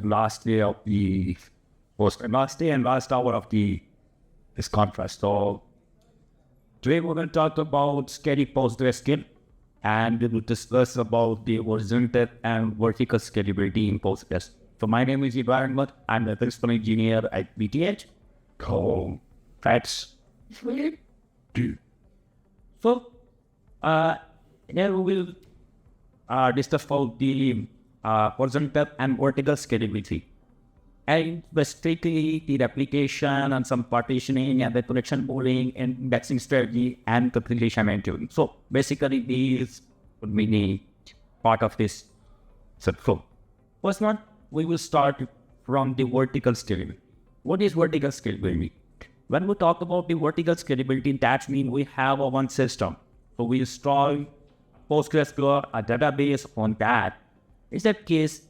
last day of the last day and last hour of this conference. So today we're going to talk about scaling PostgreSQL, and we will discuss about the horizontal and vertical scalability in Postgres. So my name is Ibrahim. I'm the principal engineer at BTH. So that's so here we will discuss about the horizontal and vertical scalability, and specifically the replication and some partitioning and the connection pooling and indexing strategy and replication and tuning. So basically these would be the part of this. So first one, we will start from the vertical scalability. What is vertical scalability? When we talk about the vertical scalability, that means we have a one system. So we install PostgreSQL, a database on that. In that case,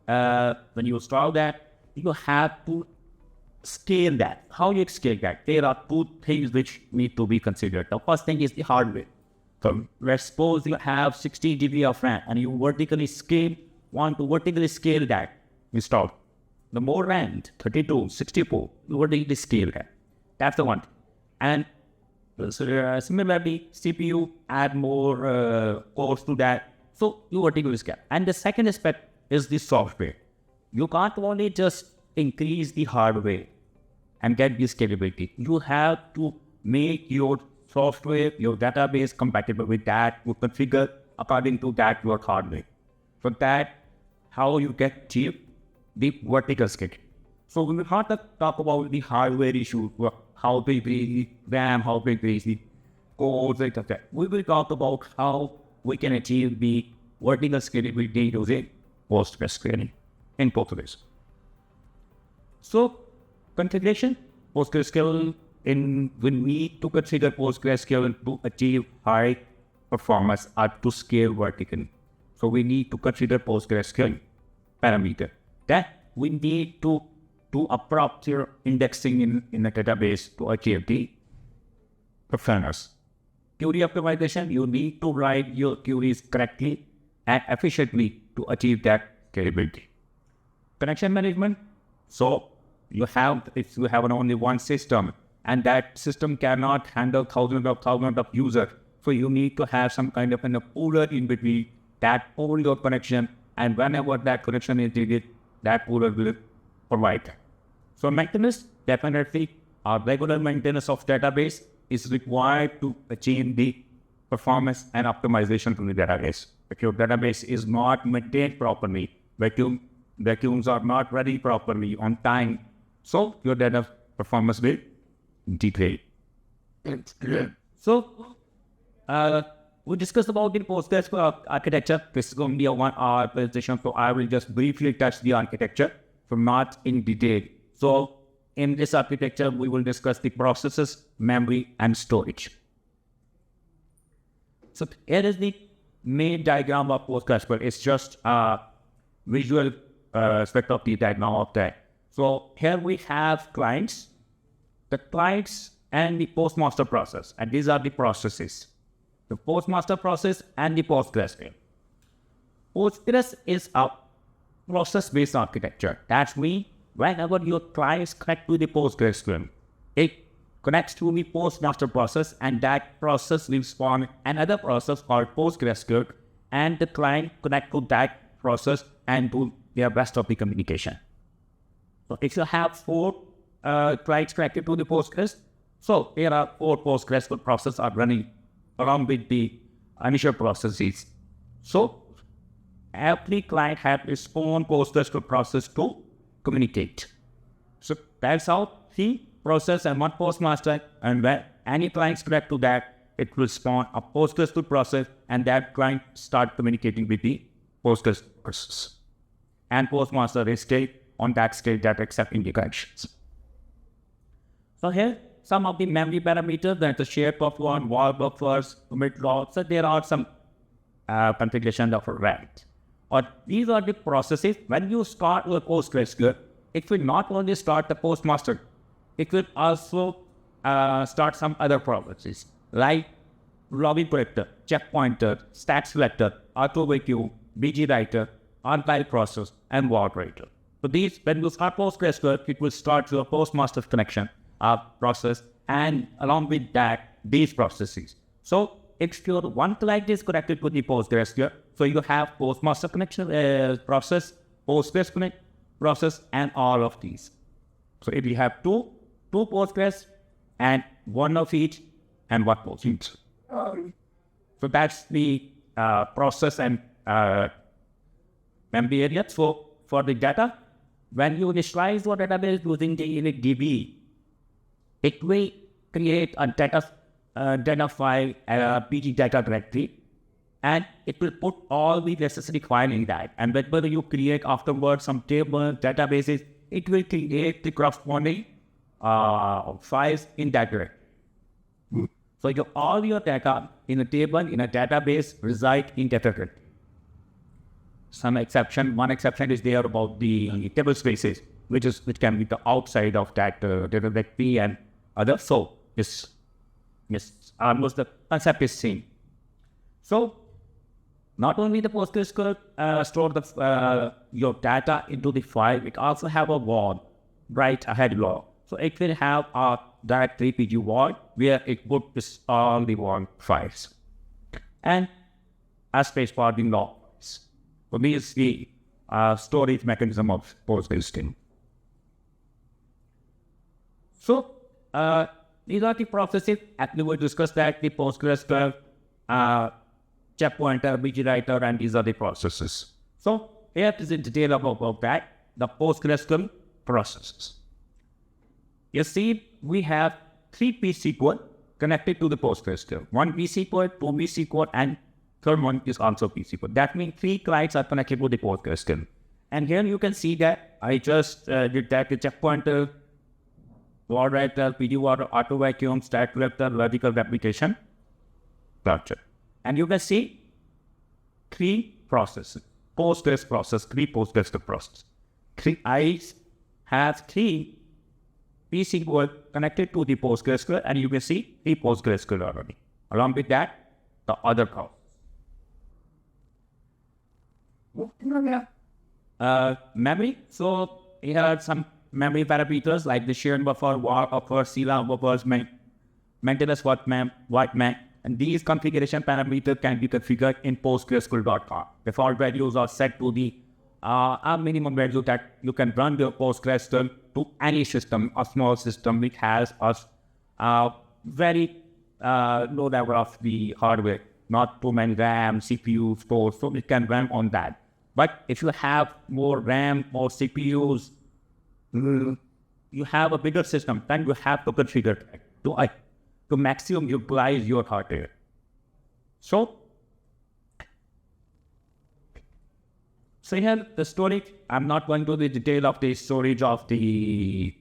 when you install that, you have to scale that. How you scale that? There are two things which need to be considered. The first thing is the hardware. So let's suppose you have 60 GB of RAM and you want to vertically scale that installed. The more RAM, 32, 64, you vertically scale that. That's the one. And similarly, CPU, add more cores to that. So you vertically scale. And the second aspect is the software. You can't only just increase the hardware and get the scalability. You have to make your software, your database compatible with that. You configure according to that your hardware. So that how you get achieve the vertical scale. So we will not talk about the hardware issue, how big the RAM, how big the codes, etc. We will talk about how we can achieve the vertical scalability using PostgreSQL in Postgres. So configuration, PostgreSQL, we need to consider PostgreSQL to achieve high performance or to scale vertically. So we need to consider PostgreSQL parameter. That we need to do a proper indexing in the database to achieve the performance. Query optimization, you need to write your queries correctly and efficiently to achieve that scalability. Connection management, so if you have only one system and that system cannot handle thousands of users, so you need to have some kind of a pooler in between that pool your connection, and whenever that connection is needed, that pooler will provide that. So maintenance, definitely our regular maintenance of database is required to achieve the performance and optimization to the database. If your database is not maintained properly, vacuums are not ready properly on time, so your data performance will degrade. So we discussed about the Postgres architecture. This is going to be a 1 hour presentation, so I will just briefly touch the architecture, so not in detail. So in this architecture, we will discuss the processes, memory, and storage. So here is the main diagram of PostgreSQL. It's just a visual aspect of the diagram of that. So here we have clients, the clients and the postmaster process, and these are the processes. The postmaster process and the PostgreSQL. Postgres is a process-based architecture. That means whenever your clients connect to the PostgreSQL, it connects to the postmaster process, and that process will spawn another process called PostgreSQL, and the client connect to that process and do the rest of the communication. So if you have 4 clients connected to the Postgres, so here are 4 PostgreSQL processes are running along with the initial processes. So every client has its own PostgreSQL process to communicate. So that's how the process and one postmaster, and when any clients connect to that, it will spawn a PostgreSQL process, and that client start communicating with the Postgres process. And postmaster is still on that state that accepting the connections. So here, some of the memory parameters, that's the shape of one, wall buffers, commit logs. So there are some configuration of a RAM. Or these are the processes. When you start with PostgreSQL, it will not only start the postmaster, it will also start some other processes like login corrector, checkpointer, stat selector, auto vacuum, BG writer, archive process, and word writer. So these, when you start PostgreSQL, it will start your postmaster connection process, and along with that, these processes. So if your one client is connected to the PostgreSQL, so you have postmaster connection process, Postgres connect process, and all of these. So if you have two Postgres and one of each and one Postgres. So that's the process and memory area. So for the data, when you initialize your database using the init DB, it will create a data file, PG data directory, and it will put all the necessary file in that. And whenever you create afterwards some table, databases, it will create the corresponding files in that directory. So all your data in a table, in a database, reside in data directory. One exception is there about the table spaces, which can be the outside of that data directory and other. So this almost the concept is same. So not only the PostgreSQL store your data into the file, it also have a wall, right ahead log. So it will have a directory PG wall where it puts all the wall files and a space for the log files. So this is the storage mechanism of PostgreSQL. So these are the processes. Actually, we discussed that the PostgreSQL checkpointer, BG writer, and these are the processes. So here is the detail about that, the PostgreSQL processes. You see, we have 3 pSQL connected to the PostgreSQL. 1 pSQL, 2 pSQL, and third one is also pSQL. That means 3 clients are connected to the PostgreSQL. And here you can see that I just did that the checkpointer, word writer, PD water, auto vacuum, stack vector, logical replication, structure. And you can see 3 processes. Postgres process, 3 PostgreSQL process. I have 3 pSQL connected to the PostgreSQL, and you can see 3 PostgreSQL already. Along with that, the other process. Memory. So here are some memory parameters like the shared buffer, war buffer, CLA buffers, maintenance what mem, and these configuration parameters can be configured in PostgreSQL.com. Default values are set to the a minimum value that you can run your PostgreSQL to any system, a small system which has a very low level of the hardware, not too many RAM, CPU, stores, so it can run on that. But if you have more RAM, more CPUs, you have a bigger system, then you have to configure that to maximum utilize your hardware. So here the storage, I'm not going to the detail of the storage of the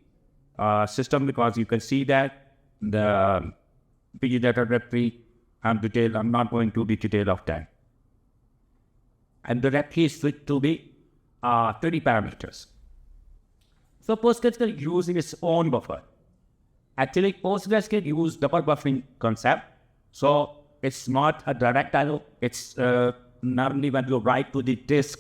system because you can see that the PG data directory and detail, I'm not going to the detail of that. And the directory is switched to the 30 parameters. So Postgres can use its own buffer. Actually, Postgres can use double buffering concept. So it's not a direct IO. It's normally when you write to the disk,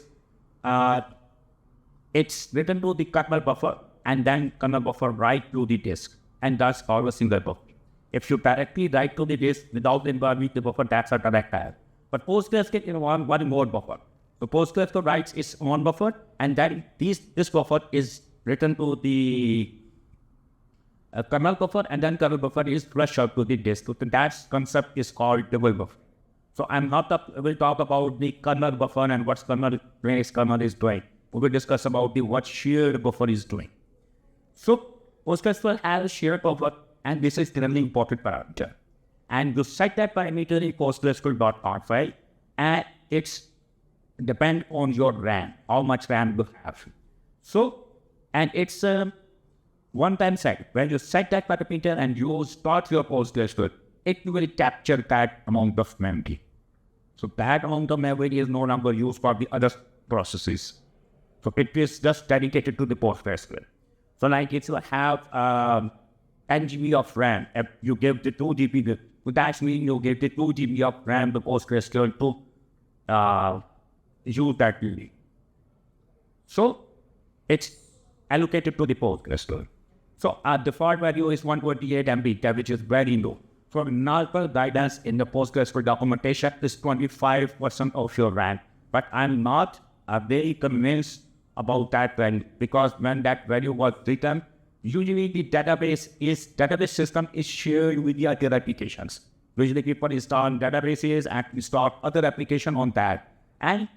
it's written to the kernel buffer and then kernel buffer write to the disk, and that's called a single buffer. If you directly write to the disk without involving the buffer, that's a direct IO. But Postgres can involve one more buffer. So Postgres writes its own buffer, and then this buffer is written to the kernel buffer, and then kernel buffer is flushed out to the disk. So that concept is called double buffer. So we'll talk about the kernel buffer and what kernel is doing. We will discuss about what shared buffer is doing. So PostgreSQL has a shared buffer, and this is really important parameter. And you set that parameter in PostgreSQL.com file, and it's depend on your RAM, how much RAM you have. So, and it's a one-time set. When you set that parameter and you start your PostgreSQL, it will capture that amount of memory. So that amount of memory is no longer used for the other processes. So it is just dedicated to the PostgreSQL. So like if you have 10 GB of RAM, if you give the 2 GB, that means you give the 2 GB of RAM to PostgreSQL to use that really. So it's allocated to the Postgres. So our default value is 128 MB, which is very low. So normal guidance in the Postgres documentation is 25% of your RAM. But I'm not very convinced about that value, because when that value was written, usually the database system is shared with the other applications. Usually people install databases and install other application on that and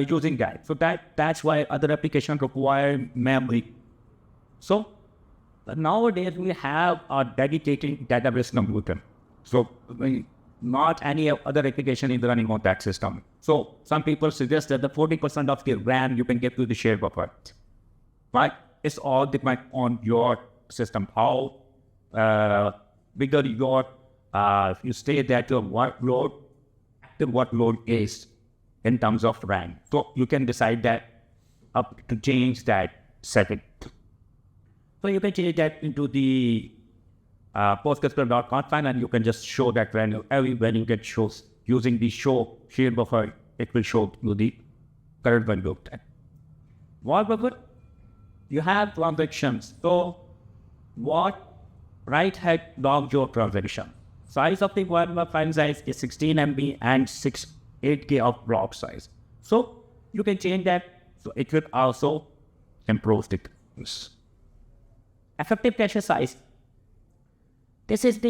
using that. So that's why other applications require memory. So nowadays we have a dedicated database computer. So not any other application is running on that system. So some people suggest that the 40% of the RAM you can get to the shared buffer. But it's all depend on your system. How bigger your you say that your active workload is in terms of RAM. So you can decide that to change that setting. So you can change that into the PostgreSQL.conf, and you can just show that value. Every value gets shows using the show shared buffer. It will show you the current value of that. What buffer? You have transactions. So what write head log your transaction. Size of the file size is 16 MB and 8K of block size. So you can change that. So it will also improve the effective cache size. This is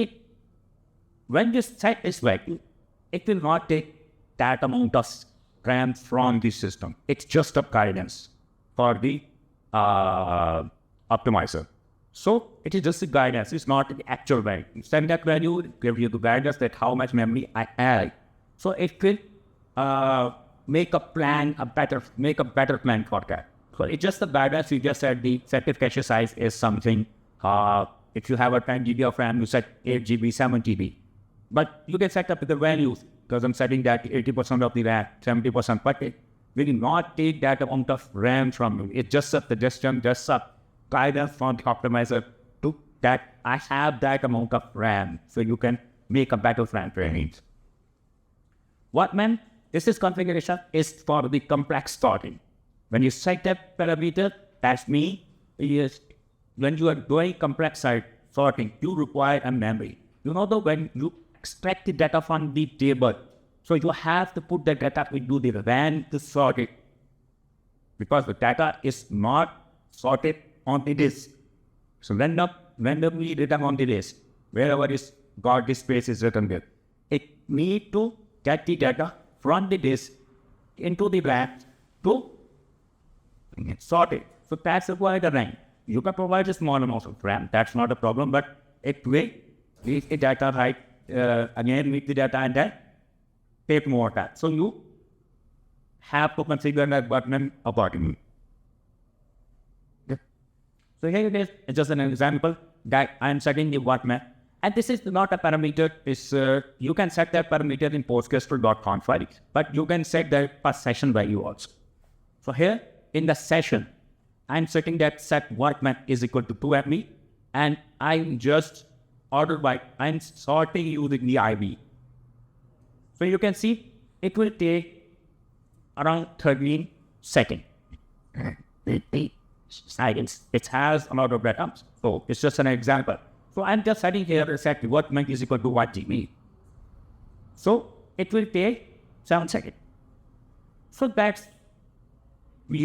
when you set this value, it will not take that amount of RAM from the system. It's just a guidance for the optimizer. So it is just a guidance. It's not the actual value. You send that value, it gives you the guidance that how much memory I have. So it will make a better plan for that. So it's just the guidance. You just said the effective cache size is something. If you have a 10 GB of RAM, you set 8 GB, 7 GB. But you can set up with the values, because I'm setting that 80% of the RAM, 70%. But it will not take that amount of RAM from you. It's just a suggestion, just a guidance from the optimizer to that I have that amount of RAM, so you can make a better RAM training. What meant this configuration is for the complex sorting. When you set that parameter, that's me. When you are doing complex sorting, you require a memory. You know when you extract the data from the table, so you have to put the data into the RAM to sort it, because the data is not sorted on the disk. So randomly written on the disk, wherever is got this space is written there. It need to get the data from the disk into the RAM to sort it. So that's required a RAM. You can provide a small amount of RAM. That's not a problem, but it will read the data right, again read the data and then take more time. So you have to configure that button accordingly. So here it is. It's just an example that I'm setting the button. And this is not a parameter. It's you can set that parameter in PostgreSQL.conf file, but you can set that per session value also. So here in the session, I'm setting that set workman is equal to 2 MB, and I'm just I'm sorting using the IB. So you can see it will take around 13 seconds. It has a lot of data. So it's just an example. So I'm just setting here set workman is equal to 1 GB. So it will take 7 seconds. So that's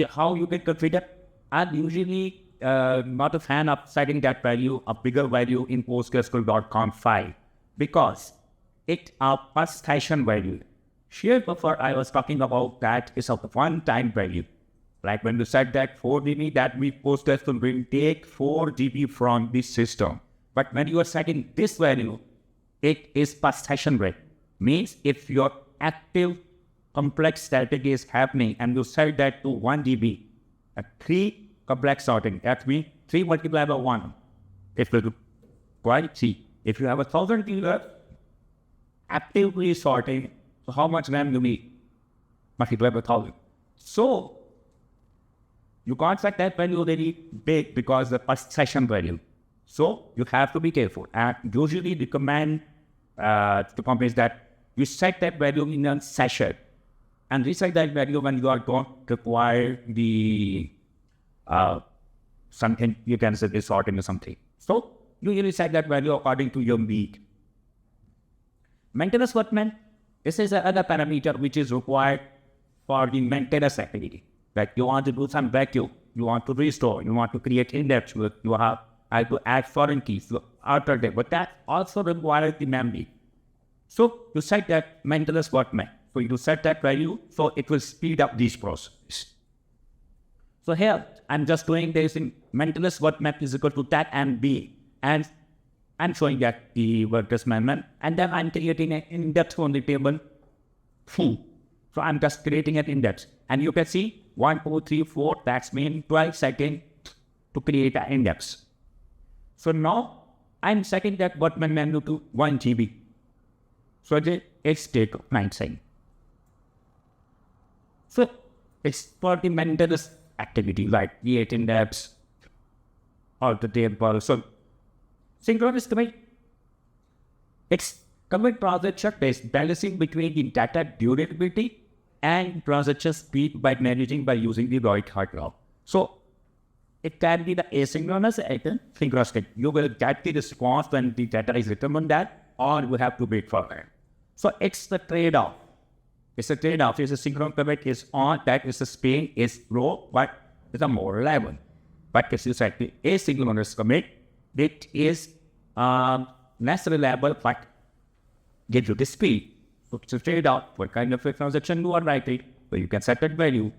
how you can configure. I'm usually not a fan of setting that value, a bigger value in PostgreSQL.conf file, because it a per session value. Shared buffer I was talking about, that is a one-time value. Like when you set that 4 GB, that means Postgres will take 4 GB from this system. But when you are setting this value, it is per session value. Means if your active complex static is happening and you set that to 1 GB, 3 complex sorting, that means 3 multiplied by 1. It will quite see. If you have 1,000 users actively sorting, so how much RAM you need? Multiply by 1,000. So you can't set that value very big because the per session value. So you have to be careful. And usually recommend to companies that you set that value in a session and reset that value when you are going to require the something you can say is sort into something. So you usually set that value according to your need. Maintenance workman, this is another parameter which is required for the maintenance activity. Like you want to do some vacuum, you want to restore, you want to create index, you have to add foreign keys, alter them, but that also requires the memory. So you set that maintenance workman. So you set that value, so it will speed up these processes. So here, I'm just doing this in maintenance workmap is equal to tag and B, and I'm showing that the workers management, and then I'm creating an index on the table. So I'm just creating an index, and you can see 1, 2, 3, 4. That's mean 12 seconds to create an index. So now I'm setting that workman menu to 1 GB. So it's take 9 seconds. So it's for the maintenance activity like create index or the table. So synchronous commit, it's commit transaction based balancing between the data durability and transaction speed by managing by using the right hardware. So it can be the asynchronous and synchronous. You will get the response when the data is written on that, or you have to wait for it. So it's the trade-off. It's a trade-off. If the synchronous commit is on, that is the speed is low, but it's a more reliable. But if you set the asynchronous commit, it is less reliable, but gives you the speed. So it's a trade-off. What kind of a transaction you are writing, so you can set that value.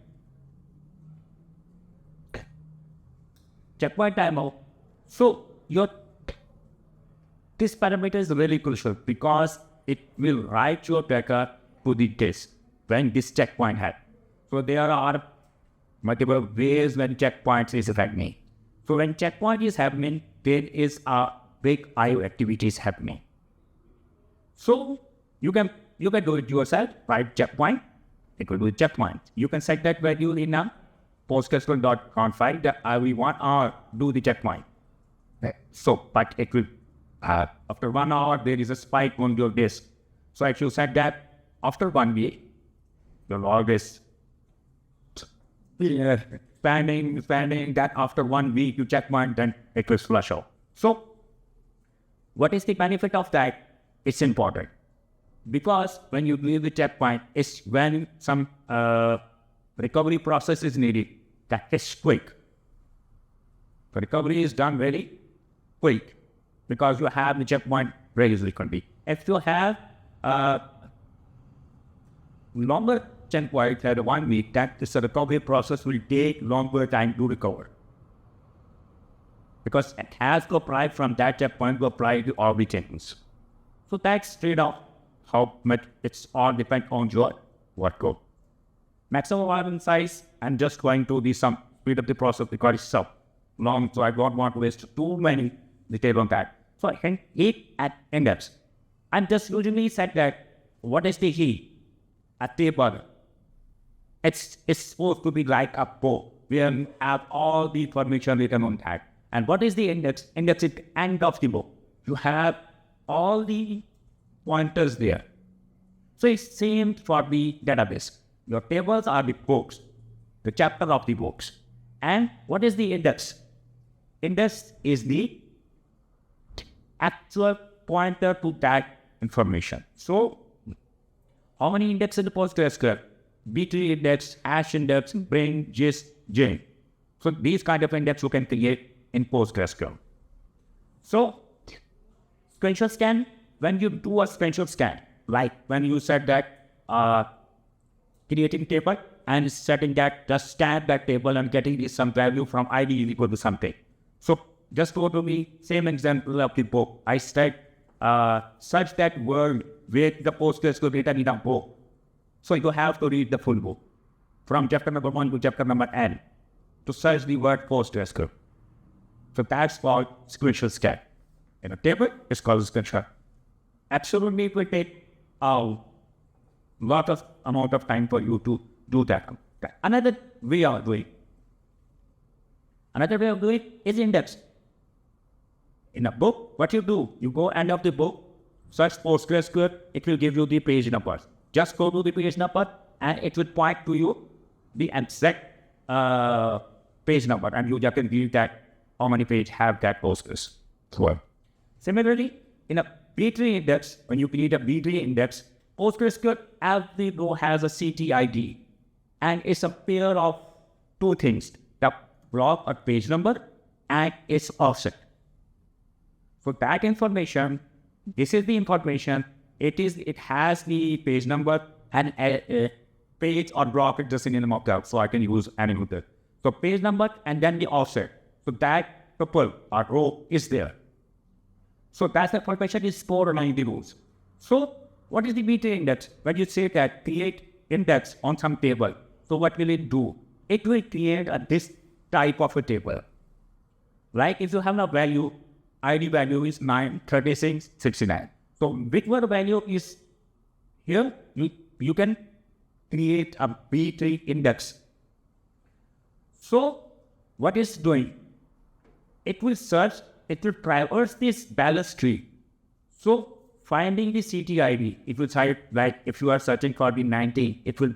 Checkpoint timeout. So this parameter is really crucial because it will write your data to the disk when this checkpoint happens. So there are multiple ways when checkpoints is happening. So when checkpoint is happening, there is a big IO activities happening. So you can do it yourself, write checkpoint, it will do checkpoint. You can set that value in a PostgreSQL.config that we want or do the checkpoint. So, but it will, after 1 hour, there is a spike on your disk. So if you set that after 1 week, you'll always expanding that after 1 week, you checkpoint, then it will flush out. So what is the benefit of that? It's important. Because when you leave the checkpoint, it's when some recovery process is needed. That is quick. The recovery is done very quick because you have the checkpoint very frequently. If you have longer checkpoint at 1 week, that is the recovery process will take longer time to recover. Because it has to apply from that checkpoint to apply to all the checkpoints. So that's trade-off. How much it's all depend on your workload. Maximum environment size, I'm just going to some speed up the process because it's so long, so I don't want to waste too many details on that. So I can heat at index. I'm just usually set that what is the heat at table. It's supposed to be like a book where you have all the information written on that. And what is the index? Index is the end of the book. You have all the pointers there. So it's same for the database. Your tables are the books, the chapter of the books. And what is the index? Index is the actual pointer to that information. So how many indexes in the PostgreSQL? B3 index, hash index, bring, gist, j. So these kind of index you can create in PostgreSQL. So sequential scan, when you do a sequential scan, like when you set that creating table and setting that, just scan that table and getting some value from ID is equal to something. So just go to the same example of the book. I search that word with the PostgreSQL data in a book. So you have to read the full book from chapter number 1 to chapter number n to search the word PostgreSQL. So that's called sequential scan. In a table, it's called sequential. Absolutely, it will take a lot of amount of time for you to do that. Another way of doing is index. In a book, what you do, you go end of the book, search PostgreSQL, it will give you the page number. Just go to the page number and it will point to you the exact page number, and you just can view that how many page have that Postgres. Well, similarly, in a B-tree index, when you create a B-tree index, PostgreSQL every row has a CTID, and it's a pair of two things: the block or page number and its offset. So that information, this is the information. It has the page number and a page or block is just in the mockup, so I can use any method. So page number and then the offset. So that tuple or row is there. So that's the information is stored along the rows. So what is the B-tree index? When you say that create index on some table, so what will it do? It will create this type of a table. Like if you have a value, ID value is 9, 36, 69. So whichever value is here, you can create a B-tree index. So what it's doing? It will search, it will traverse this balance tree. So finding the CTID, it will say, like if you are searching for the 90, it will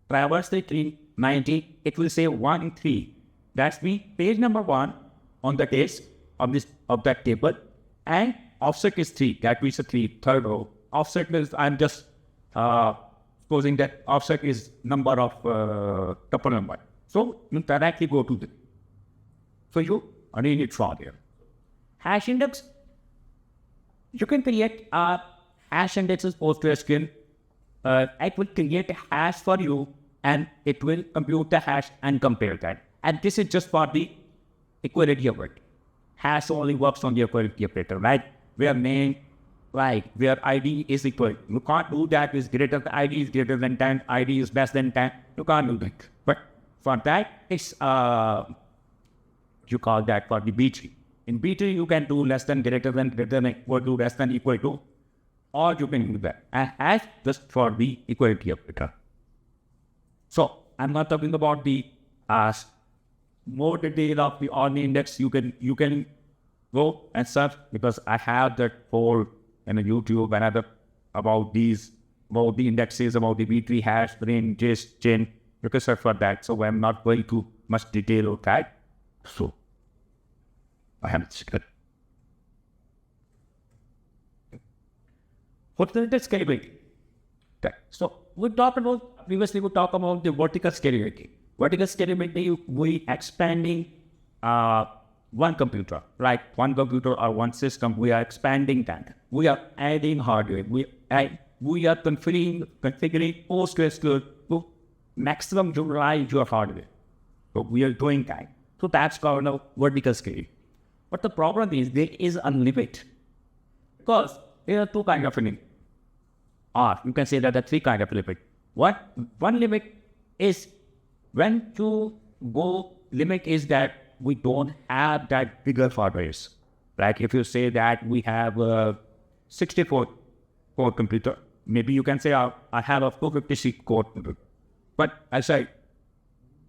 traverse the tree 90, it will say 1, 3. That's the page number 1 on the case of that table, and offset is 3. That means a 3, third row. Offset is, I'm just supposing that offset is number of tuple number. So you directly go to the. So you read it from here. Hash index. You can create a hash index in PostgreSQL. It will create a hash for you, and it will compute the hash and compare that. And this is just for the equality operator. Hash only works on the equality operator, right? Where name, like where ID is equal. You can't do that with greater than ID is greater than 10, ID is less than 10. You can't do that. But for that, it's you call that for the B-tree. In B-tree, you can do less than, greater than, equal to, less than, equal to, or you can do that. And hash just for the equality operator. So I'm not talking about the more detail of the on index. You can go and search, because I have that whole in YouTube and other about these, about the indexes, about the B-tree hash, brain, gist, chain. You can search for that. So I'm not going to much detail of that. So I have it. What's the scalability? Okay. So we talked about previously. We talked about the vertical scalability. Vertical scalability, we expanding one computer, right? One computer or one system. We are expanding that. We are adding hardware. We are configuring PostgreSQL to maximum utilize your hardware. So we are doing that. So that's called a vertical scale. But the problem is there is a limit, because there are two kinds of limit. Or you can say that there are three kinds of limit. One limit is when you go, limit is that we don't have that bigger hardware. Like if you say that we have a 64 core computer, maybe you can say I have a 456 core computer. But I say,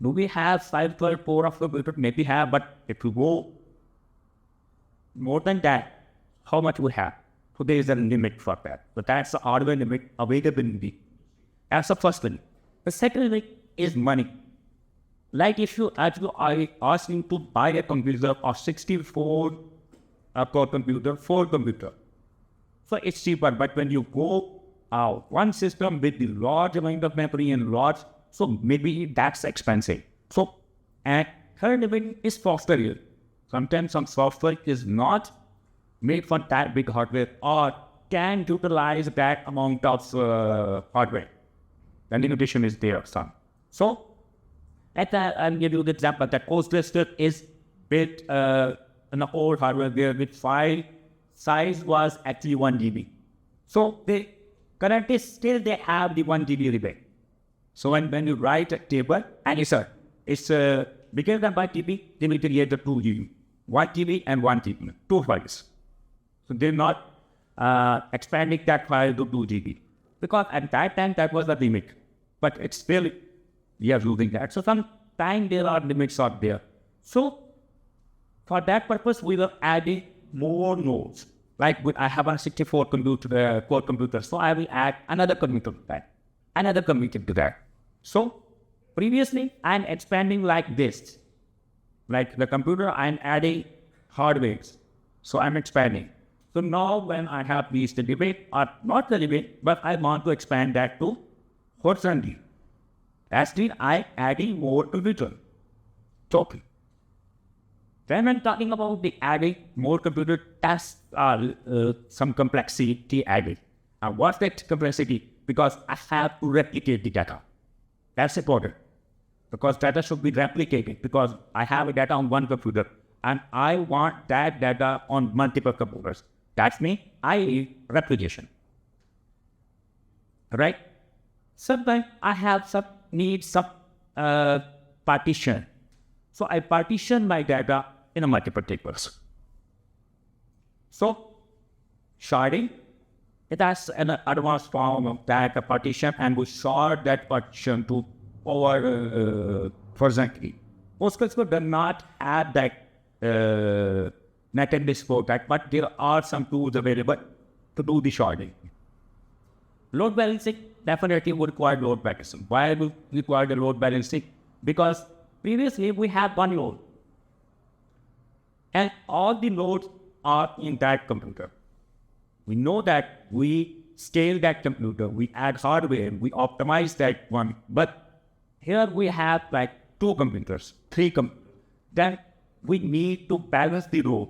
do we have 512 core of computer? Maybe have, but if you go more than that, how much we have? So there is a limit for that. But that's the hardware limit, availability. That's the first limit. The second limit is money. Like if you actually ask me to buy a computer of 64 core computer, 4 computer. So it's cheaper, but when you go one system with the large amount of memory and large, so maybe that's expensive. So, and third limit is software. Sometimes some software is not made for that big hardware or can utilize that amount of hardware. The limitation is there, son. So, I'll give you the example that PostgreSQL is built in the old hardware where with file size was actually 1 GB. So they currently still they have the 1 GB limit. So when you write a table and it's bigger than 1 GB, they will create the 2 GB, 1 GB and 1 GB, 2 files. So they're not expanding that file to 2 GB because at that time that was the limit. But it's still we are using that. So sometimes there are limits out there. So for that purpose, we were adding more nodes. Like I have a 64 core computer, so I will add another computer to that, another computer to that. So previously, I'm expanding like this. like the computer, I'm adding hardware. So I'm expanding. So now when I have reached the limit, or not the limit, but I want to expand that to horizontally. That's means I'm adding more to the total. Then when talking about the adding more computer tasks, some complexity added. Now what's that complexity? Because I have to replicate the data. That's important. Because data should be replicated, because I have a data on one computer and I want that data on multiple computers. That's means I need replication. Right? Sometimes I have need some partition. So I partition my data in a multiple tables. So sharding, it has an advanced form of that partition, and we shard that partition to horizontally. PostgreSQL does not have that native display, but there are some tools available to do the sharding. Load balancing definitely would require load balancing. Why would we require the load balancing? Because previously we had one load, and all the loads are in that computer. We know that we scale that computer, we add hardware, we optimize that one, but here we have like 2 computers, 3 computers. Then we need to balance the load.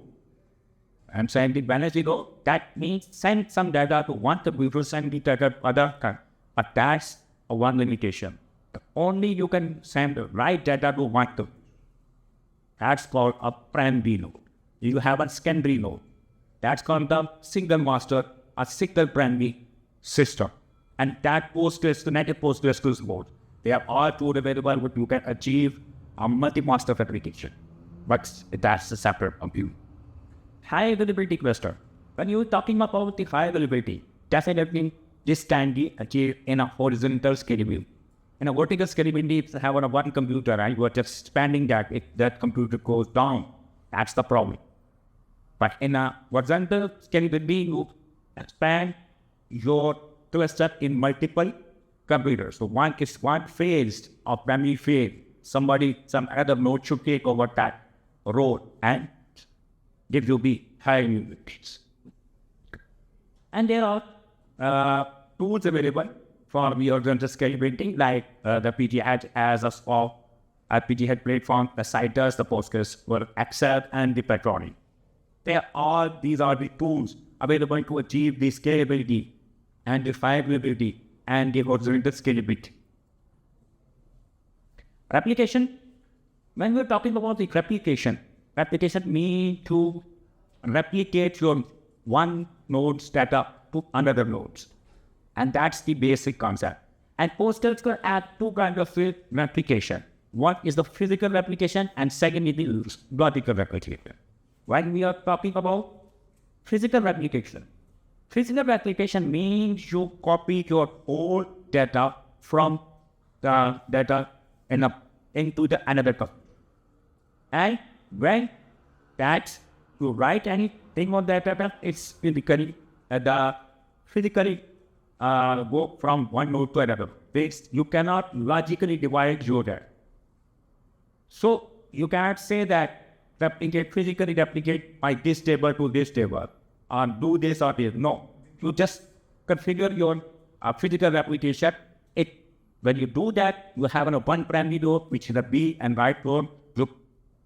And saying the balance the load, that means send some data to one computer, send the data to other computer. But that's one limitation. Only you can send the right data to one computer. That's called a primary node. You have a secondary node. That's called the single master, a single primary system. And that Postgres, the native PostgreSQL mode, they are all tools available, but you can achieve a multi-master replication. But that's a separate compute. High availability cluster. When you're talking about the high availability, definitely this can be achieved in a horizontal scalability. In a vertical scalability, if you have on one computer and you are just expanding that, if that computer goes down, that's the problem. But in a horizontal scalability, you expand your cluster in multiple computers. So one phase of memory failed, some other node should take over that role and give you the high availabilities. And there are tools available for the horizontal scalability, like the PG-Head as a small PG-Head platform, the Citus, the PostgreSQL, Excel, and the partitioning. These are the tools available to achieve the scalability and the reliability and the horizontal scalability. Replication. When we're talking about the replication means to replicate your one node's data to another nodes. And that's the basic concept. And PostgreSQL has 2 kinds of replication. One is the physical replication, and second is the logical replication. When we are talking about physical replication means you copy your whole data from the data into the another computer. And when that you write anything on that data, it's physically go from one node to another. You cannot logically divide your data. So you can't say that physically replicate by this table to this table, or do this or this. No, you just configure your physical replication. When you do that, you have one primary node, which is the B and write node.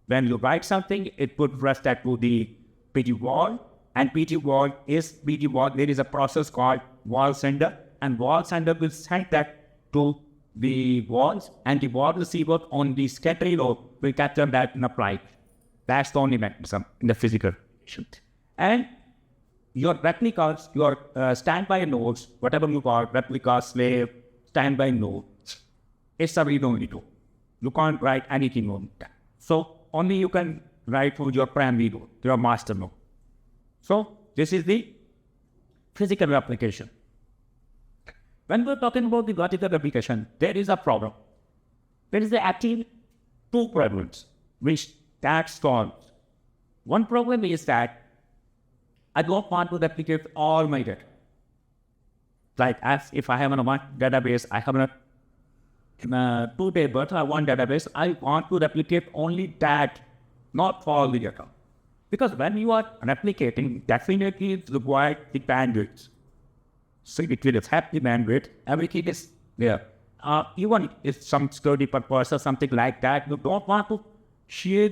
When you write something, it would rest that to the PG wall, and PG wall, there is a process called wall sender, and wall sender will send that to the walls, and the wall receiver on the secondary node will capture that and apply. That's the only mechanism in the physical replication. And your replicas, your standby nodes, whatever you call replica, slave, standby nodes, it's a read-only tool. You can't write anything on that. So only you can write to your primary node, your master node. So this is the physical replication. When we're talking about the logical replication, there is a problem. There is actually 2 problems which that solves. One problem is that I don't want to replicate all my data. Like if I have one database, I have 2 tables, I have one database, I want to replicate only that not for all the data. Because when you are replicating, definitely it's required the bandwidth. So it will have the bandwidth, everything is there. Even if some security purpose or something like that, you don't want to share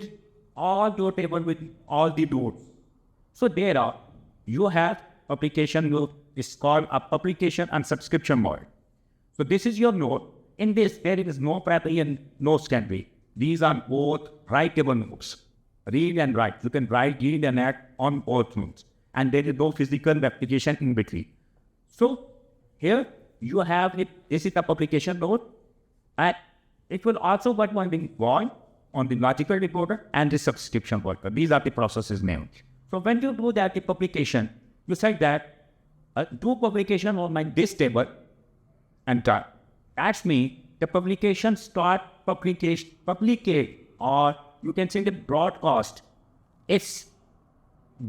all your table with all the nodes. So there you have application node, it's called a publication and subscription mode. So this is your node. In this, there is no primary and no secondary. These are both writable nodes, read and write. You can write, read and add on both nodes. And there is no physical replication in between. So here you have it, this is the publication node, and it will also work on the void, on the logical decoder and the subscription worker. These are the processes named. So when you do that, the publication, you say that do publication on this table and done. That's means the publication start publicate, or you can say the broadcast its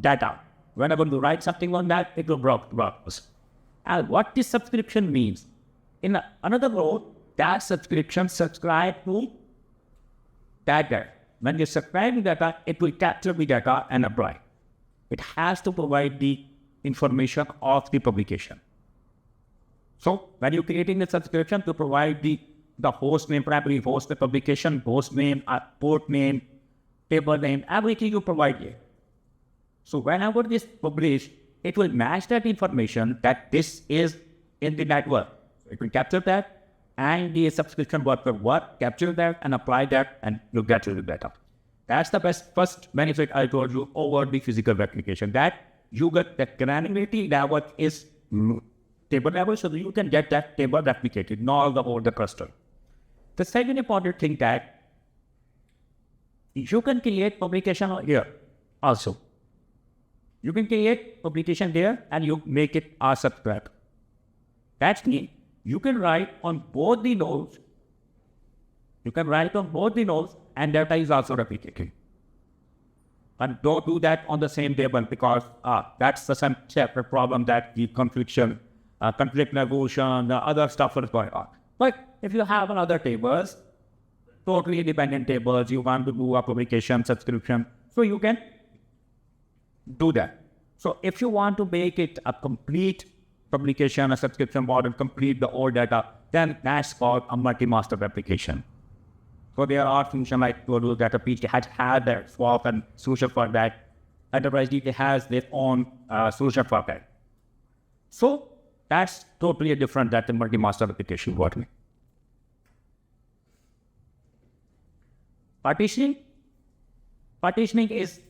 data. Whenever you write something on that, it will broadcast. And what this subscription means, in another node, that subscription subscribe to that data. When you subscribe to data, it will capture the data and apply. It has to provide the information of the publication. So when you're creating the subscription, to provide the host name, primary host, the publication host name, port name, table name, everything you provide here. So whenever this published, it will match that information that this is in the network. It will capture that, and the subscription worker will capture that and apply that, and you get to the data. That's the first benefit I told you over the physical replication, that you get the granularity level is table level, so you can get that table replicated, not over the cluster. The second important thing that you can create publication here also. You can create publication there and you make it a subscribe. That means you can write on both the nodes. You can write on both the nodes and data is also replicated. And don't do that on the same table, because that's the same separate problem, that the conflict negotiation, the other stuff is going on. But if you have another tables, totally independent tables, you want to do a publication, subscription, so you can do that. So if you want to make it a complete publication, a subscription model, complete the old data, then that's called a multi-master replication. So there are functions like Total Data PG had their swap and solution for that. Enterprise DB has their own solution for that. So that's totally different than the multi-master replication working. Partitioning is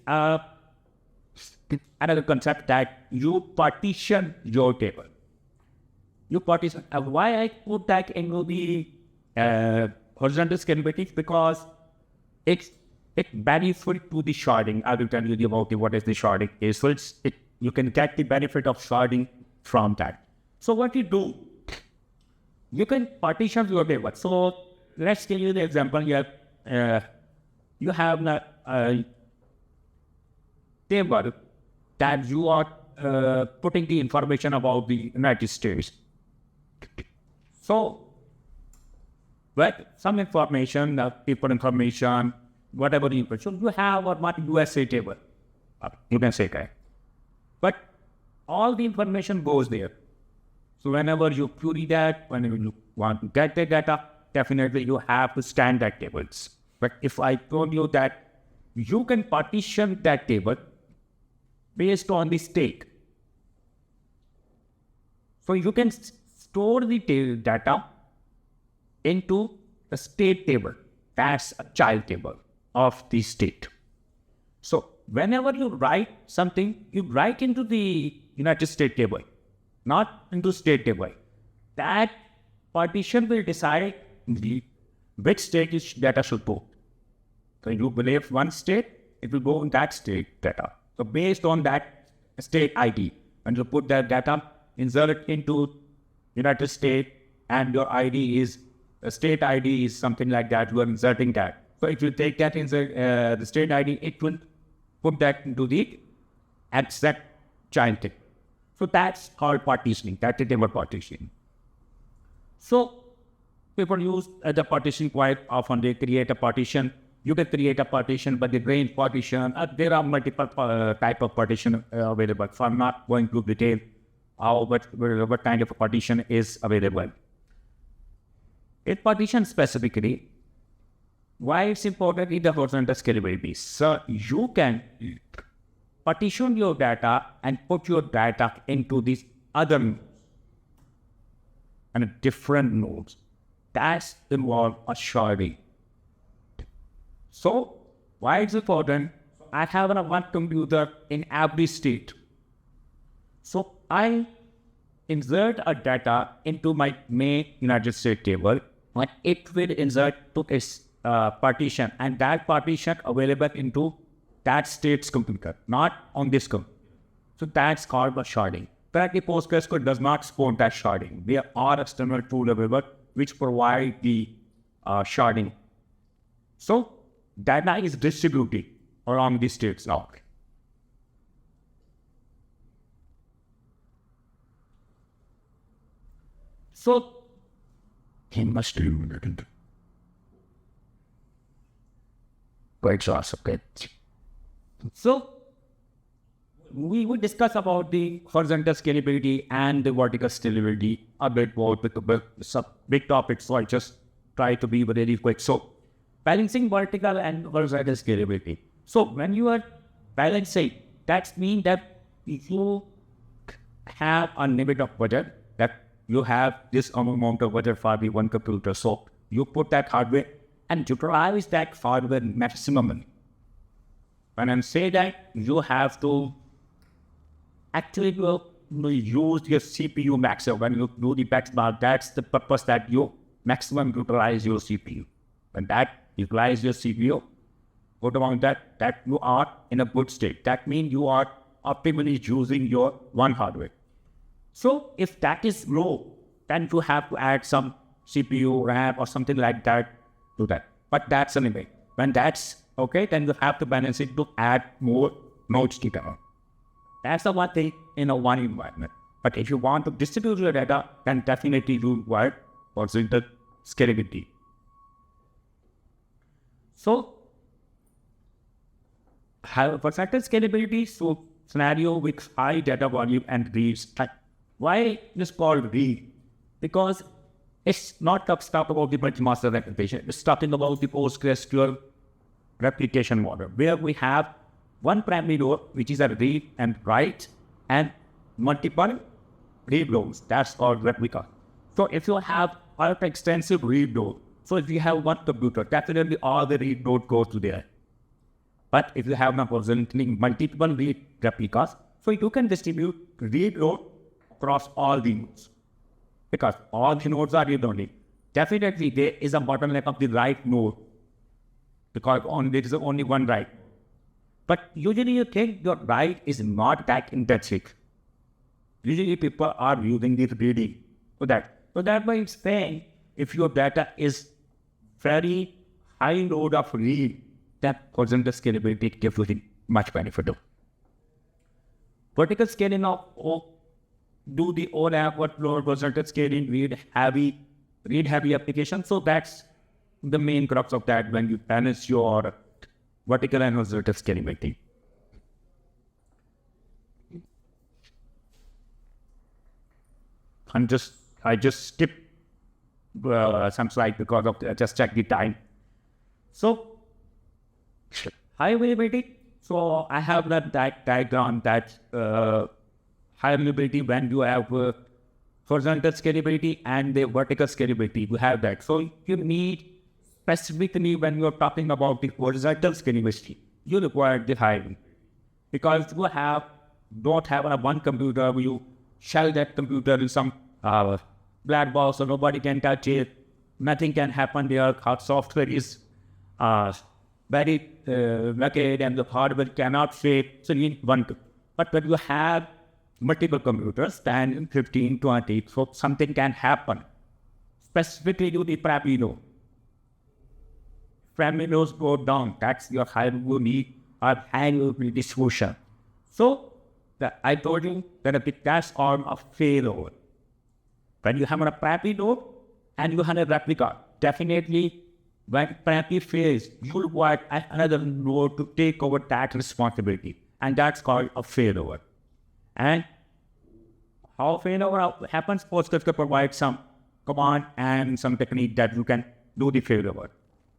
another concept that you partition your table. You partition. Why I put that into the horizontal scalability? Because it's benefit to the sharding. I will tell you about what is the sharding is. So you can get the benefit of sharding from that. So what you do, you can partition your table. So let's give you the example here. You have a table that you are putting the information about the United States. So, some information, people information, whatever the information, you have one USA table. You can say that. But all the information goes there. So whenever you query that, whenever you want to get the data, definitely you have to scan that tables. But if I told you that you can partition that table based on the state. So you can store the data into the state table. That's a child table of the state. So whenever you write something, you write into the United States table, not into state table. That partition will decide which state is data should go. So you believe one state, it will go in that state data. So based on that state ID, when you put that data, insert it into United States, and your ID is, state ID is something like that, you are inserting that. So if you take that insert the state ID, it will put that into the exact child table. So that's called partitioning, that's the table partitioning. So people use the partition quite often. They create a partition You can create a partition, but the range partition, there are multiple type of partition available. So I'm not going to detail what kind of a partition is available. In partition specifically, why it's important in the horizontal scalability. So you can partition your data and put your data into these other nodes and different nodes. That's involved a sharding. So why it's important? I have one computer in every state. So I insert a data into my main United States table, and it will insert to its partition, and that partition available into that state's computer, not on this computer. So that's called a sharding. Currently, PostgreSQL does not support that sharding. There are external tools available which provide the sharding. So data is distributed around the states now. So he must do it. Quite awesome. Okay. So we will discuss about the horizontal scalability and the vertical scalability a bit more with some big topics. So I just try to be very quick. So balancing vertical and horizontal scalability. So when you are balancing, that means that if you have a limit of budget, that you have this amount of budget for the one computer. So you put that hardware and utilize that hardware maximum. When I say that, you have to actually use your CPU maximum. When you do the benchmark, that's the purpose, that you maximum utilize your CPU. When that utilize your CPU, what about that you are in a good state. That means you are optimally using your one hardware. So if that is low, then you have to add some CPU, RAM or something like that to that. But that's a limit. When that's okay, then you have to balance it to add more nodes together. That's the one thing in a one environment. But if you want to distribute your data, then definitely you require horizontal scalability. So horizontal scalability, so scenario with high data volume and reads. Why it is called read? Because it's not talk about the multi-master replication. It's talking about the PostgreSQL replication model, where we have one primary node, which is a read and write, and multiple read nodes. That's called replica. So if you have an extensive read node, so if you have one computer, definitely all the read node goes to there. But if you have multiple read replicas, so you can distribute read node across all the nodes, because all the nodes are read only. Definitely there is a bottleneck of the write node, because there is only one write. But usually you think your write is not that intensive. Usually people are using the reading for that. So that way it's saying, if your data is very high load of read, that horizontal scalability gives you much benefit. Vertical scaling of do the OLAP workload, horizontal scaling, read heavy application. So that's the main crux of that when you balance your vertical and horizontal scalability. I just skipped some slide because of just check the time. So high availability. So I have that diagram that high availability when you have horizontal scalability and the vertical scalability. You have that. So you need specifically when you are talking about the horizontal scalability, you require the high availability, because you don't have one computer. You shell that computer in some black box, so nobody can touch it. Nothing can happen there. Our software is very rugged and the hardware cannot fail. So you need one. But when you have multiple computers, 10, 15, 20, so something can happen. Specifically, you need primary node. Primary nodes go down. That's your high you need a high availability solution. So I told you that that's arm of failover. When you have a primary node and you have a replica, definitely when Preppy fails, you require another node to take over that responsibility. And that's called a failover. And how failover happens? Postgres can provide some command and some technique that you can do the failover.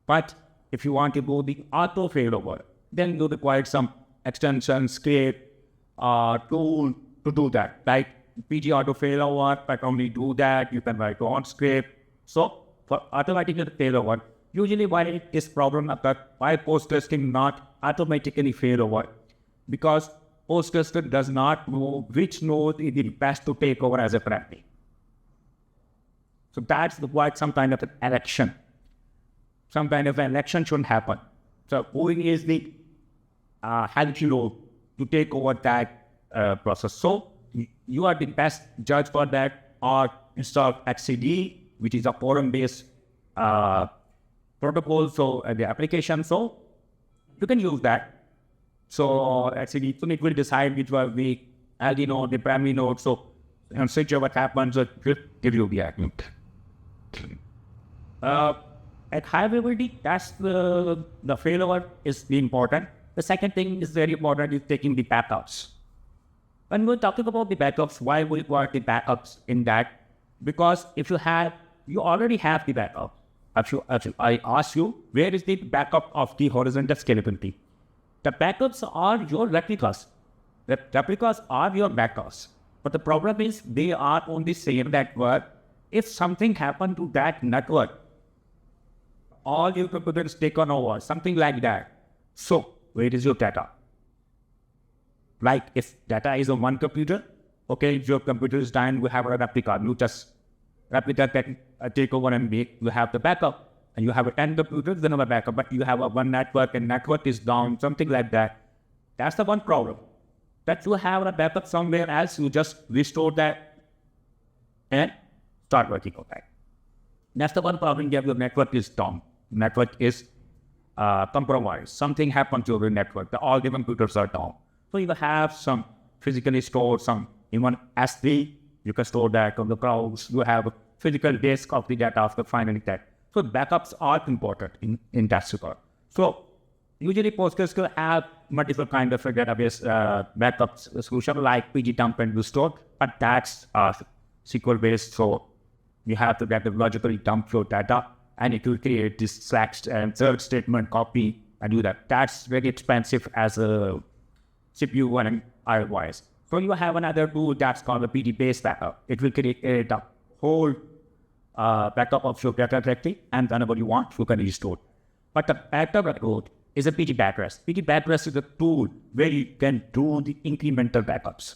But if you want to do the auto failover, then you require some extension, script, tool to do that. Like PG auto failover, but only do that, you can write your own script. So for automatic failover, usually why this problem occurs, why Postgres cannot automatically failover? Because Postgres does not know which node is the best to take over as a Preppy. So that's required some kind of an election. Some kind of an election should happen. So who is the healthy node to take over that process? So you are the best judge for that, or install XCD, which is a forum-based protocol, so the application. So you can use that. So XCD, so it will decide which will be, as you know, the primary node. So and switch what happens, it will give you the argument. At high availability, that's the failover is important. The second thing is very important is taking the backups. When we're talking about the backups, why we require the backups in that? Because if you already have the backup. If I ask you, where is the backup of the horizontal scalability? The backups are your replicas. The replicas are your backups. But the problem is they are on the same network. If something happened to that network, all your computers taken over, something like that. So where is your data? Like if data is on one computer, okay, if your computer is dying, we have a replica. You just replica can take over and you have the backup. And you have 10 computers, then have a backup. But you have one network and network is down, something like that. That's the one problem. That you have a backup somewhere else, you just restore that and start working on that. That's the one problem. Your network is down. Network is compromised. Something happened to your network. All the computers are down. So you have some physically stored, some even S3, you can store that on the clouds. You have a physical disk of the data after finding that. So backups are important in that regard. So usually Postgres will have multiple kind of database backups solution like pgdump and restore, but that's SQL based. So you have to get the logically dump your data and it will create this slash and third statement copy and do that. That's very expensive as a CPU and otherwise. So you have another tool that's called a PD-based backup. It will create a whole backup of your data directly, and whenever you want, you can restore. But the backup record is a PD backrest. PD backrest is a tool where you can do the incremental backups.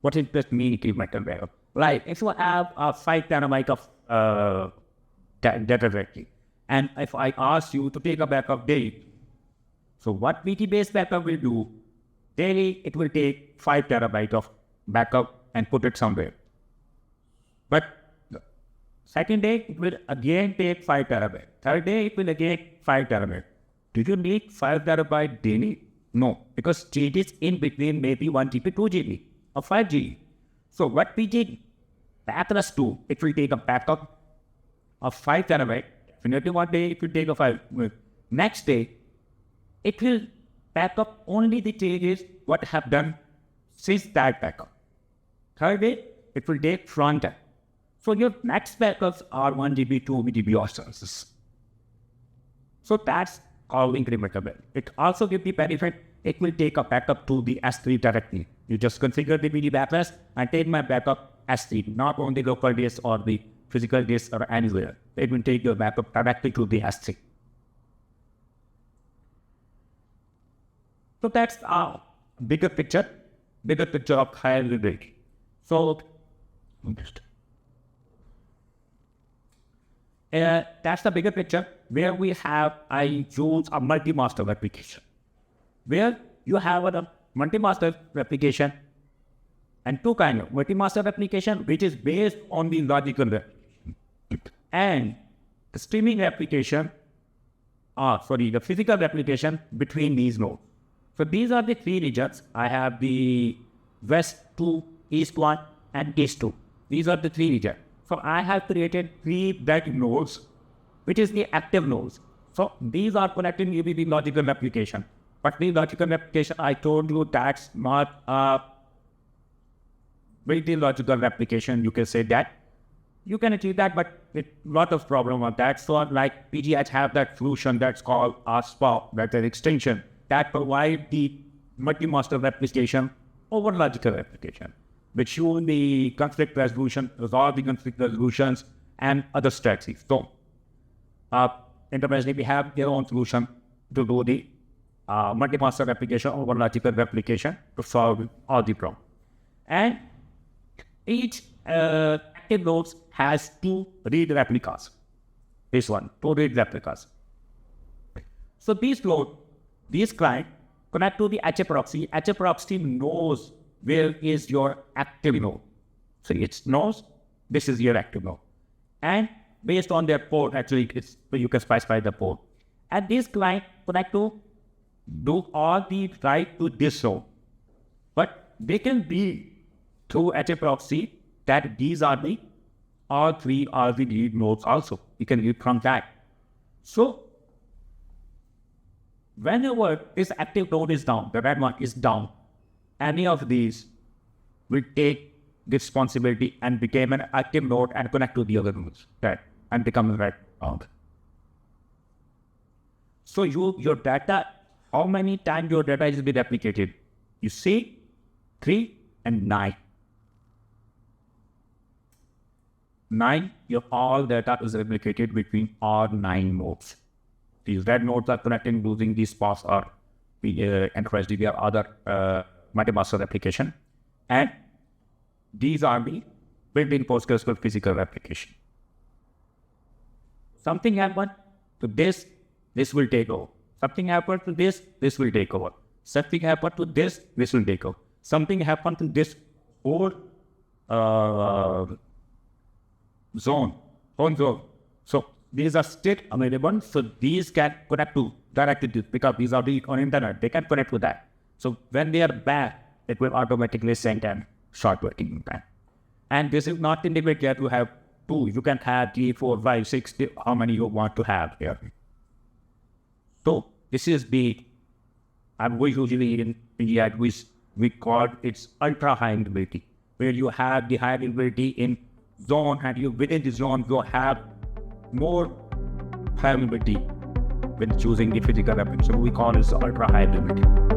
What does this mean, incremental backup? Like if you have a 5 terabyte of data directly, and if I ask you to take a backup daily, so what PD-based backup will do? Daily, it will take 5 terabyte of backup and put it somewhere. But second day, it will again take 5 terabyte. Third day, it will again 5 terabyte. Do you need 5 terabyte daily? No, because it is in between maybe 1 GB, 2 GB, or 5 GB. So what PG backrest do? It will take a backup of 5 terabyte. Definitely one day, it will take a 5. Next day, it will back up only the changes what have done since that backup. Third day, it will take front end. So your next backups are 1 GB, 2 GB or services. So that's called incremental backup. It also gives the benefit, it will take a backup to the S3 directly. You just configure the PD backrest and take my backup S3, not on the local disk or the physical disk or anywhere. It will take your backup directly to the S3. So that's our bigger picture of high availability. So that's the bigger picture where I use a multi-master replication, where you have a multi-master replication and two kinds of multi-master replication, which is based on the logical replication, and the streaming replication, the physical replication between these nodes. So these are the three regions. I have the West 2, East 1, and East 2. These are the three regions. So I have created 3 dead nodes, which is the active nodes. So these are connecting with the logical replication. But the logical replication, I told you, that's not a very logical replication. You can say that. You can achieve that, but with lot of problem on that. So like PGH have that solution that's called ASPA, that's an extension that provide the multi-master replication over logical replication, which show the conflict resolution, resolve the conflict resolutions, and other strategies. So enterprise we have their own solution to do the multi-master replication over logical replication to solve all the problem. And each active nodes has two read replicas. This one, two read replicas. So these client connect to the HA proxy. HA proxy knows where is your active node. So it knows this is your active node. And based on their port, actually, you can specify the port. And this client connect to do all the write to this node. But they can be through HA proxy that these are the all three are the read nodes also. You can read from that. So whenever this active node is down, the red one is down, any of these will take the responsibility and become an active node and connect to the other nodes, right, and become a red node. So your data, how many times your data is be replicated? You see 3 and 9. 9, your all data is replicated between all 9 nodes. These red nodes are connecting using these POS or enterprise DB or other multi-master replication. And these are the built-in PostgreSQL physical replication. Something happened to this will take over. Something happened to this will take over. Something happened to this will take over. Something happened to this whole zone. So these are state available. So these can connect to directly to, because these are on internet. They can connect to that. So when they are back, it will automatically send them short working time. And this is not indicated to have 2. You can have 3, 4, 5, 6, how many you want to have here. So this is the, and we usually in PGI, we call its ultra high availability, where you have the high availability in zone, and you within the zone you have more high availability when choosing the physical replication. So we call this ultra high availability.